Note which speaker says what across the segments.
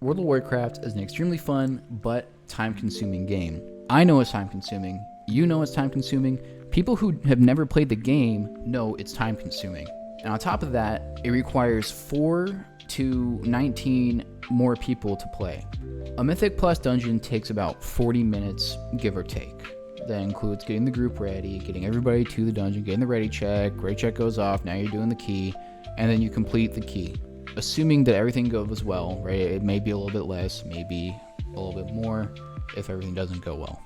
Speaker 1: World of Warcraft is an extremely fun but time-consuming game. I know it's time-consuming. You know it's time-consuming. People who have never played the game know it's time-consuming. And on top of that, it requires 4 to 19 more people to play. A Mythic Plus dungeon takes about 40 minutes, give or take. That includes getting the group ready, getting everybody to the dungeon, getting the ready check goes off, now you're doing the key, and then you complete the key. Assuming that everything goes well, right? It may be a little bit less, maybe a little bit more if everything doesn't go well.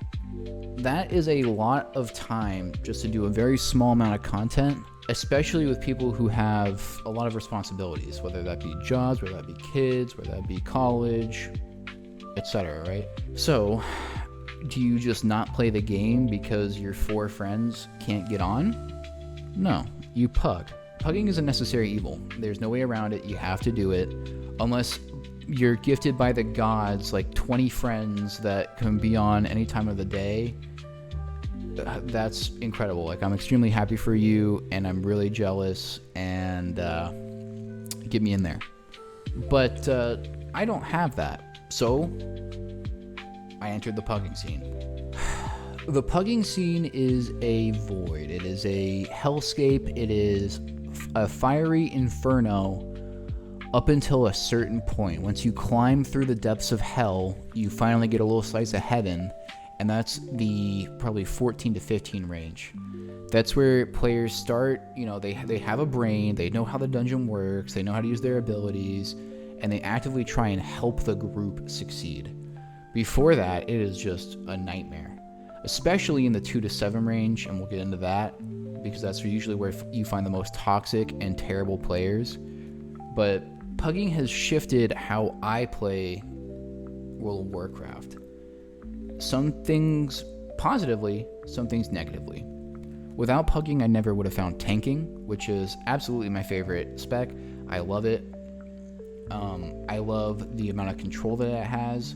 Speaker 1: That is a lot of time just to do a very small amount of content, especially with people who have a lot of responsibilities, whether that be jobs, whether that be kids, whether that be college, etc., right? So, do you just not play the game because your 4 friends can't get on? No, you pug. Pugging is a necessary evil. There's no way around it. You have to do it. Unless you're gifted by the gods, like 20 friends that can be on any time of the day. That's incredible. Like, I'm extremely happy for you, and I'm really jealous, and get me in there. But I don't have that. So I entered the pugging scene. The pugging scene is a void. It is a hellscape. It is a fiery inferno up until a certain point. Once you climb through the depths of hell, you finally get a little slice of heaven, and that's the probably 14 to 15 range. That's where players start, they have a brain, they know how the dungeon works, they know how to use their abilities, and they actively try and help the group succeed. Before that, it is just a nightmare, especially in the 2 to 7 range, and we'll get into that, because that's usually where you find the most toxic and terrible players. But pugging has shifted how I play World of Warcraft. Some things positively, some things negatively. Without pugging, I never would have found tanking, which is absolutely my favorite spec. I love it. I love the amount of control that it has.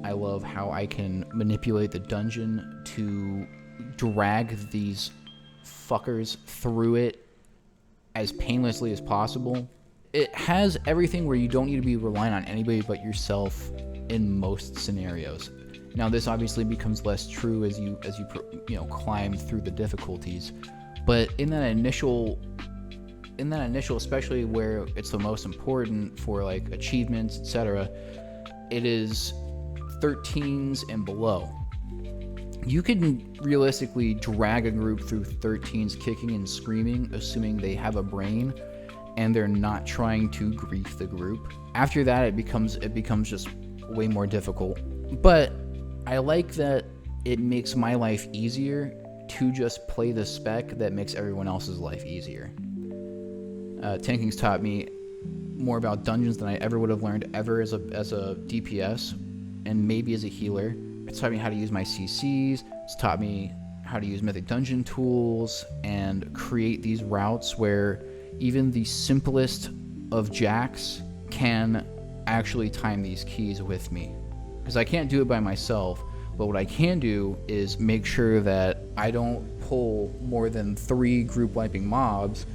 Speaker 1: I love how I can manipulate the dungeon to drag these fuckers through it as painlessly as possible. It has everything where you don't need to be relying on anybody but yourself in most scenarios. Now, this obviously becomes less true as you climb through the difficulties, but in that initial, especially where it's the most important for like achievements, etc., it is 13s and below. You can realistically drag a group through 13s kicking and screaming, assuming they have a brain and they're not trying to grief the group. After that, it becomes just way more difficult. But I like that it makes my life easier to just play the spec that makes everyone else's life easier. Tanking's taught me more about dungeons than I ever would have learned ever as a DPS, and maybe as a healer. It's taught me how to use my CCs. It's taught me how to use mythic dungeon tools and create these routes where even the simplest of jacks can actually time these keys with me. Because I can't do it by myself, but what I can do is make sure that I don't pull more than 3 group wiping mobs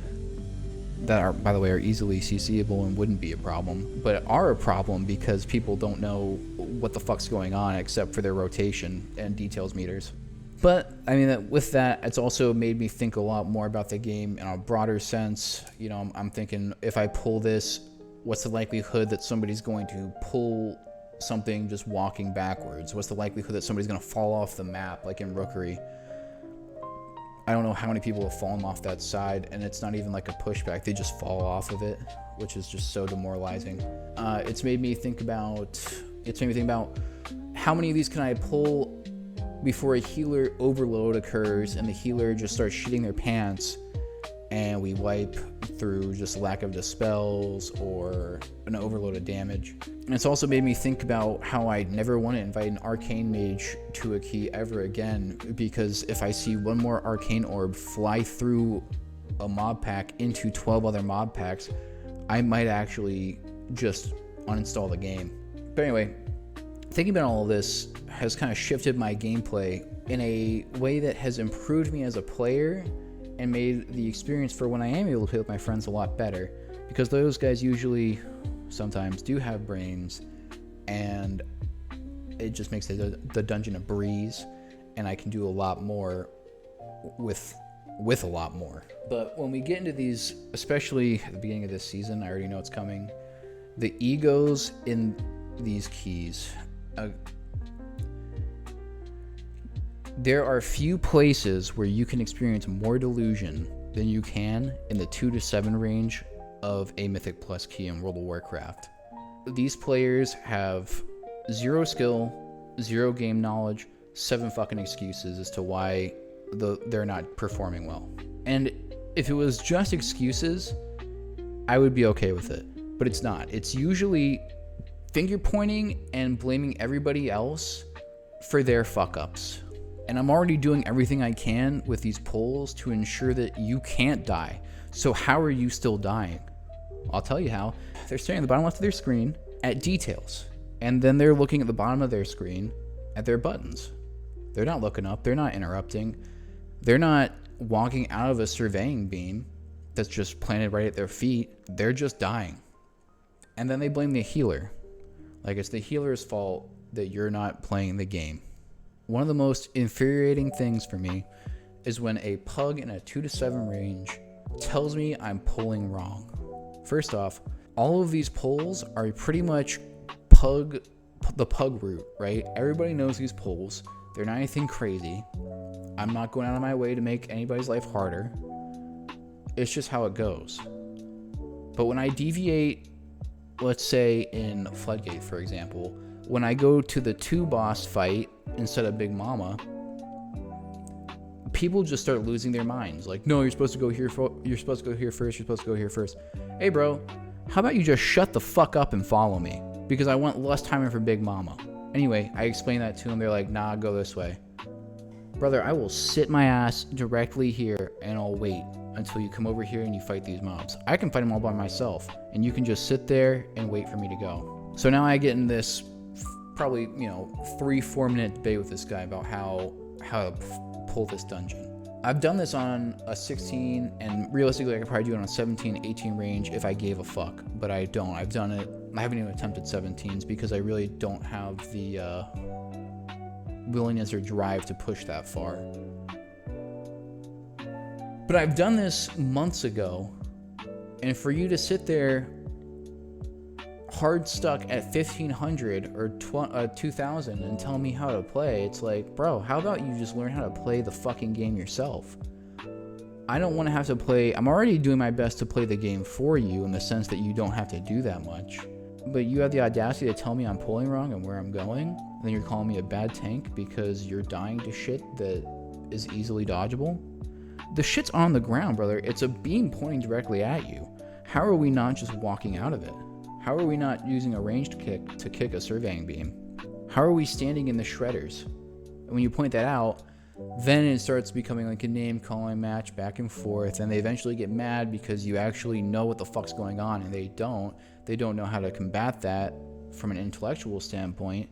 Speaker 1: that are, by the way, are easily CCable and wouldn't be a problem, but are a problem because people don't know what the fuck's going on except for their rotation and details meters. But I mean, with that, it's also made me think a lot more about the game in a broader sense. I'm thinking, if I pull this, what's the likelihood that somebody's going to pull something just walking backwards? What's the likelihood that somebody's going to fall off the map, like in Rookery? I don't know how many people have fallen off that side, and it's not even like a pushback. They just fall off of it, which is just so demoralizing. It's made me think about how many of these can I pull before a healer overload occurs and the healer just starts shitting their pants and we wipe through just lack of dispels or an overload of damage. And it's also made me think about how I never want to invite an arcane mage to a key ever again, because if I see one more arcane orb fly through a mob pack into 12 other mob packs, I might actually just uninstall the game. But anyway, thinking about all of this has kind of shifted my gameplay in a way that has improved me as a player and made the experience for when I am able to play with my friends a lot better, because those guys usually sometimes do have brains, and it just makes the dungeon a breeze, and I can do a lot more with a lot more. But when we get into these, especially at the beginning of this season, I already know it's coming, the egos in these keys. There are few places where you can experience more delusion than you can in the 2 to 7 range of a Mythic Plus key in World of Warcraft. These players have 0 skill, 0 game knowledge, 7 fucking excuses as to why they're not performing well. And if it was just excuses, I would be okay with it. But it's not. It's usually finger pointing and blaming everybody else for their fuck ups. And I'm already doing everything I can with these polls to ensure that you can't die. So how are you still dying? I'll tell you how. They're staring at the bottom left of their screen at details. And then they're looking at the bottom of their screen at their buttons. They're not looking up. They're not interrupting. They're not walking out of a surveying beam that's just planted right at their feet. They're just dying. And then they blame the healer. Like it's the healer's fault that you're not playing the game. One of the most infuriating things for me is when a pug in a 2 to 7 range tells me I'm pulling wrong. First off, all of these pulls are pretty much the pug route, right? Everybody knows these pulls. They're not anything crazy. I'm not going out of my way to make anybody's life harder. It's just how it goes. But when I deviate, let's say in Floodgate, for example, when I go to the 2 boss fight instead of Big Mama, people just start losing their minds. Like, no, you're supposed to go here. You're supposed to go here first. You're supposed to go here first. Hey, bro, how about you just shut the fuck up and follow me? Because I want less time for Big Mama. Anyway, I explained that to them. They're like, nah, go this way. Brother, I will sit my ass directly here and I'll wait until you come over here and you fight these mobs. I can fight them all by myself, and you can just sit there and wait for me to go. So now I get in this probably 3-4 minute debate with this guy about how to pull this dungeon. I've done this on a 16, and realistically I could probably do it on a 17, 18 range if I gave a fuck, but I don't. I haven't even attempted 17s because I really don't have the willingness or drive to push that far. But I've done this months ago, and for you to sit there hard stuck at 1500 or 2000 and tell me how to play, it's like, bro, how about you just learn how to play the fucking game yourself? I don't want to have to play. I'm already doing my best to play the game for you in the sense that you don't have to do that much, but you have the audacity to tell me I'm pulling wrong and where I'm going, and then you're calling me a bad tank because you're dying to shit that is easily dodgeable. The shit's on the ground, brother. It's a beam pointing directly at you. How are we not just walking out of it? How are we not using a ranged kick to kick a surveying beam? How are we standing in the shredders? And when you point that out, then it starts becoming like a name-calling match back and forth, and they eventually get mad because you actually know what the fuck's going on, and they don't. They don't know how to combat that from an intellectual standpoint,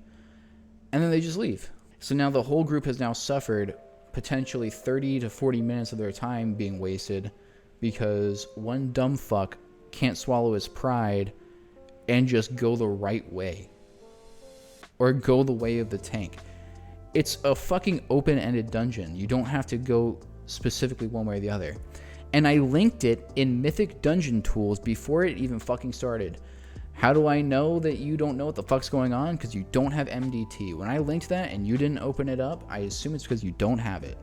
Speaker 1: and then they just leave. So now the whole group has now suffered potentially 30 to 40 minutes of their time being wasted because one dumb fuck can't swallow his pride and just go the right way. Or go the way of the tank. It's a fucking open-ended dungeon. You don't have to go specifically one way or the other. And I linked it in Mythic Dungeon Tools before it even fucking started. How do I know that you don't know what the fuck's going on? Because you don't have MDT. When I linked that and you didn't open it up, I assume it's because you don't have it.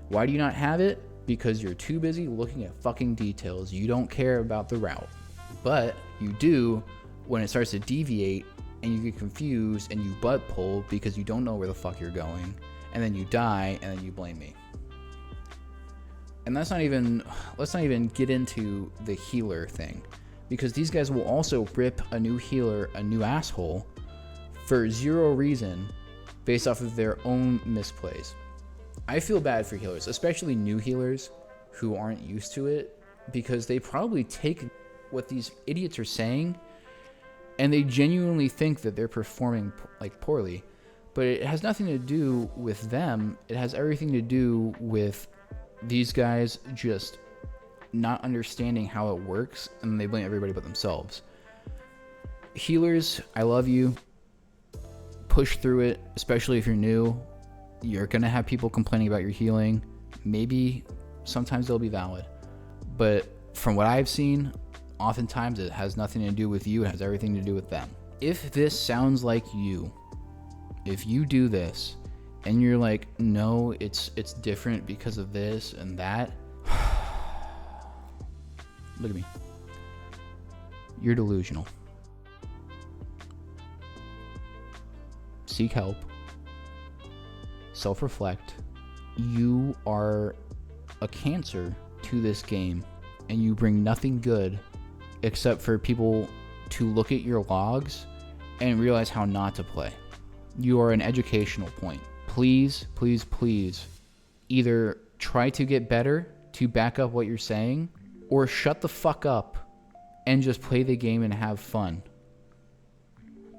Speaker 1: Why do you not have it? Because you're too busy looking at fucking details. You don't care about the route. But you do when it starts to deviate and you get confused and you butt pull because you don't know where the fuck you're going, and then you die and then you blame me. And let's not even get into the healer thing, because these guys will also rip a new healer a new asshole for zero reason based off of their own misplays. I feel bad for healers, especially new healers who aren't used to it, because they probably take what these idiots are saying and they genuinely think that they're performing like poorly, but it has nothing to do with them. It has everything to do with these guys just not understanding how it works, and they blame everybody but themselves. Healers, I love you. Push through it, especially if you're new. You're going to have people complaining about your healing. Maybe sometimes they'll be valid. But from what I've seen, oftentimes it has nothing to do with you. It has everything to do with them. If this sounds like you, if you do this and you're like, no, it's different because of this and that, look at me. You're delusional. Seek help. Self-reflect. You are a cancer to this game, and you bring nothing good except for people to look at your logs and realize how not to play. You are an educational point. Please, please, please, either try to get better to back up what you're saying, or shut the fuck up and just play the game and have fun.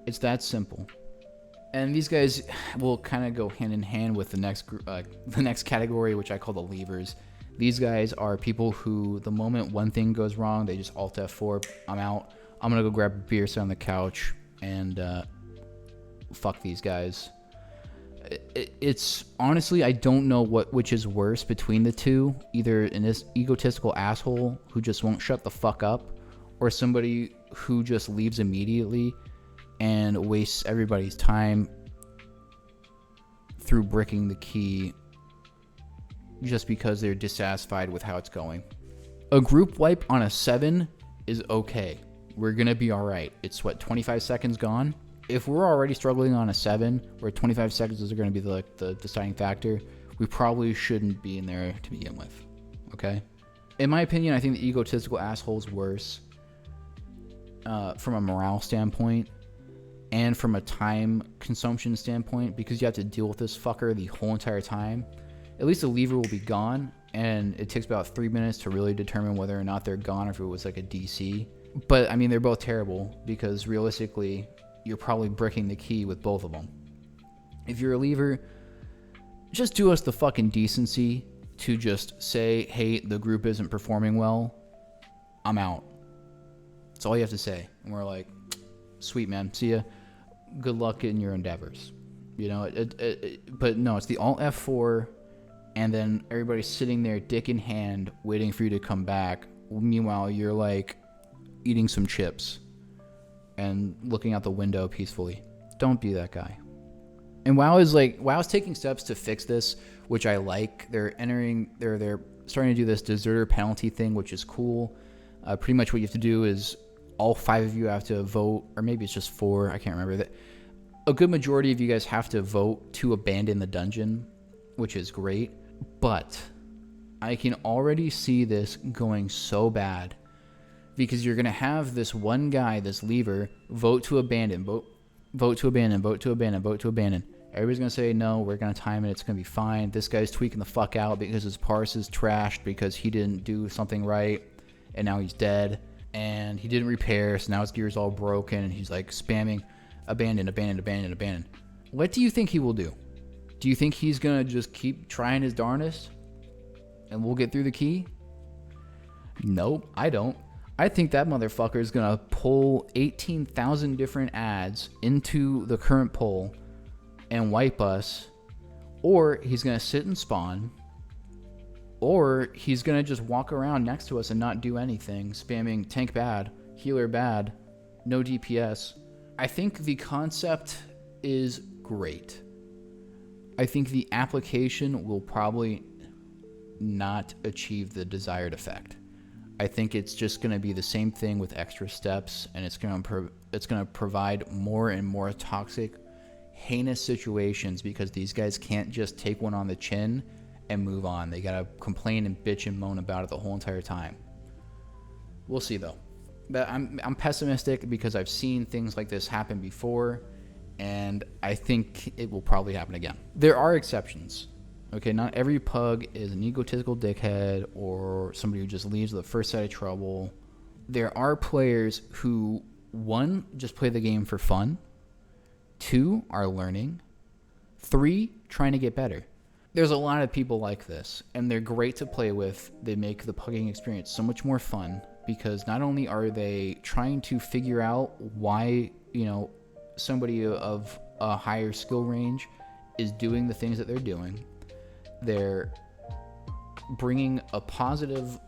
Speaker 1: It's that simple. And these guys will kind of go hand in hand with the next category, which I call the leavers. These guys are people who, the moment one thing goes wrong, they just Alt F4. I'm out. I'm gonna go grab a beer, sit on the couch, and fuck these guys. It's honestly, I don't know which is worse between the two. Either an egotistical asshole who just won't shut the fuck up, or somebody who just leaves immediately and wastes everybody's time through bricking the key just because they're dissatisfied with how it's going. A group wipe on a 7 is okay. We're gonna be alright. It's 25 seconds gone? If we're already struggling on a 7, where 25 seconds is gonna be the deciding factor, we probably shouldn't be in there to begin with, okay? In my opinion, I think the egotistical asshole's worse from a morale standpoint, and from a time consumption standpoint, because you have to deal with this fucker the whole entire time. At least the lever will be gone, and it takes about 3 minutes to really determine whether or not they're gone, or if it was like a DC. But I mean, they're both terrible, because realistically, you're probably bricking the key with both of them. If you're a lever, just do us the fucking decency to just say, hey, the group isn't performing well, I'm out. That's all you have to say. And we're like, sweet, man, see ya. Good luck in your endeavors. You know, but no, it's the Alt F4, and then everybody's sitting there dick in hand waiting for you to come back. Meanwhile, you're like eating some chips and looking out the window peacefully. Don't be that guy. And WoW's taking steps to fix this, which I like. They're starting to do this deserter penalty thing, which is cool. Pretty much what you have to do is all 5 of you have to vote, or maybe it's just 4, I can't remember. That a good majority of you guys have to vote to abandon the dungeon, which is great. But I can already see this going so bad, because you're going to have this one guy, this lever, vote to abandon, vote to abandon, vote to abandon, vote to abandon. Everybody's going to say, no, we're going to time it, it's going to be fine. This guy's tweaking the fuck out because his parse is trashed because he didn't do something right, and now he's dead. And he didn't repair, so now his gear's all broken, and he's like spamming abandon, abandon, abandon, abandon. What do you think he will do? Do you think he's gonna just keep trying his darnest and we'll get through the key? Nope, I don't. I think that motherfucker is gonna pull 18,000 different ads into the current poll and wipe us, or he's gonna sit and spawn, or he's going to just walk around next to us and not do anything, spamming tank bad, healer bad, no DPS. I think the concept is great. I think the application will probably not achieve the desired effect. I think it's just going to be the same thing with extra steps, and it's going to provide more and more toxic, heinous situations, because these guys can't just take one on the chin and move on. They gotta complain and bitch and moan about it the whole entire time. We'll see though. But I'm pessimistic because I've seen things like this happen before, and I think it will probably happen again. There are exceptions. Okay, not every pug is an egotistical dickhead or somebody who just leaves with the first sight of trouble. There are players who, 1, just play the game for fun, 2, are learning, 3, trying to get better. There's a lot of people like this, and they're great to play with. They make the pugging experience so much more fun, because not only are they trying to figure out why, somebody of a higher skill range is doing the things that they're doing, they're bringing a positive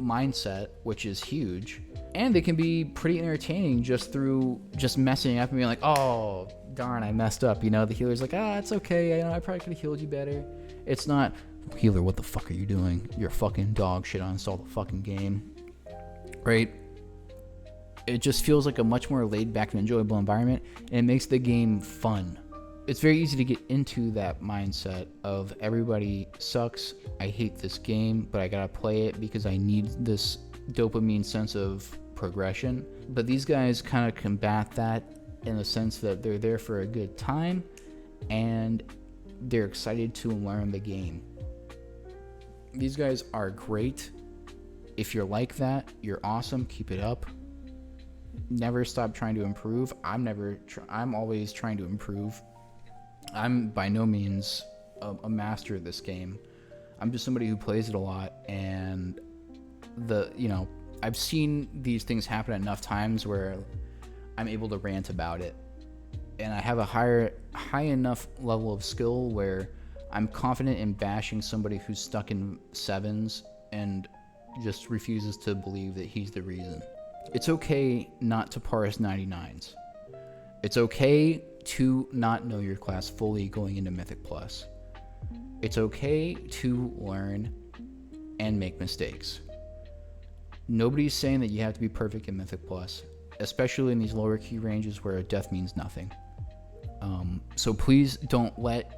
Speaker 1: mindset, which is huge, and they can be pretty entertaining just through just messing up and being like, oh darn, I messed up. The healer's like, it's okay, I probably could have healed you better. It's not, healer, what the fuck are you doing? You're a fucking dog shit, uninstall the fucking game, right? It just feels like a much more laid back and enjoyable environment, and it makes the game fun. It's very easy to get into that mindset of everybody sucks, I hate this game, but I gotta play it because I need this dopamine sense of progression. But these guys kind of combat that in the sense that they're there for a good time and they're excited to learn the game. These guys are great. If you're like that, you're awesome. Keep it up. Never stop trying to improve. I'm always trying to improve. I'm by no means a master of this game. I'm just somebody who plays it a lot, and I've seen these things happen enough times where I'm able to rant about it, and I have a high enough level of skill where I'm confident in bashing somebody who's stuck in sevens and just refuses to believe that he's the reason. It's okay not to parse 99s. It's okay to not know your class fully going into Mythic Plus. It's okay to learn and make mistakes. Nobody's saying that you have to be perfect in Mythic Plus, especially in these lower key ranges where death means nothing. So please don't let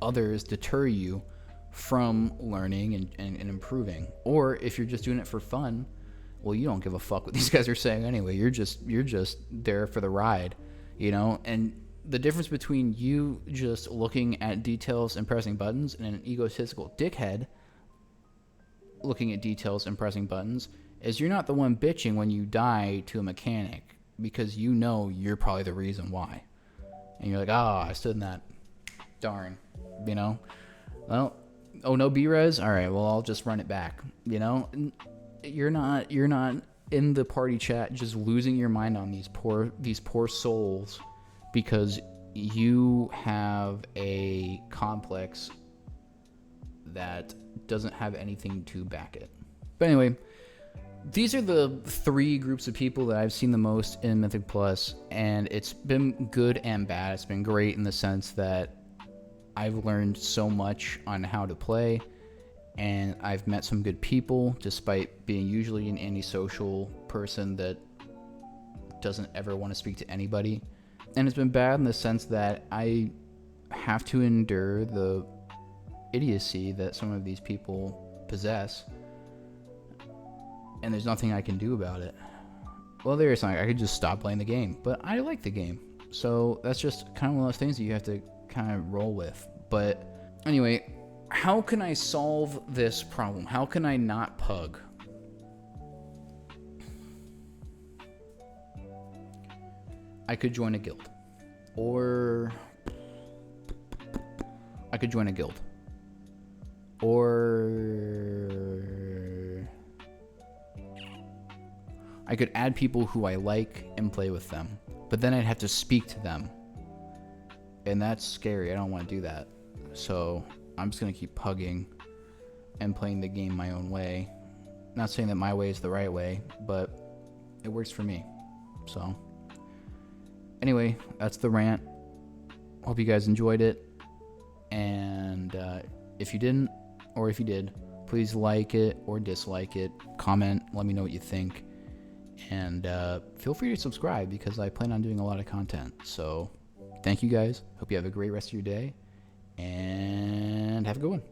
Speaker 1: others deter you from learning and improving. Or if you're just doing it for fun, well, you don't give a fuck what these guys are saying anyway. You're just there for the ride, And the difference between you just looking at details and pressing buttons and an egotistical dickhead looking at details and pressing buttons is you're not the one bitching when you die to a mechanic because you're probably the reason why. And you're like, I stood in that. Darn. Well, oh, no B-res? All right, well, I'll just run it back. You're not in the party chat just losing your mind on these poor souls because you have a complex that doesn't have anything to back it. But anyway, these are the 3 groups of people that I've seen the most in Mythic Plus, and it's been good and bad. It's been great in the sense that I've learned so much on how to play, and I've met some good people despite being usually an antisocial person that doesn't ever want to speak to anybody. And it's been bad in the sense that I have to endure the idiocy that some of these people possess, and there's nothing I can do about it. Well, there is something. I could just stop playing the game, but I like the game, so that's just kind of one of those things that you have to kind of roll with. But anyway, how can I solve this problem? How can I not pug? I could join a guild, or I could join a guild, or I could add people who I like and play with them, but then I'd have to speak to them, and that's scary. I don't want to do that. So I'm just going to keep pugging and playing the game my own way. Not saying that my way is the right way, but it works for me. So anyway, that's the rant. Hope you guys enjoyed it. And if you didn't, or if you did, please like it or dislike it. Comment, let me know what you think. And feel free to subscribe because I plan on doing a lot of content. So thank you guys. Hope you have a great rest of your day. And have a good one.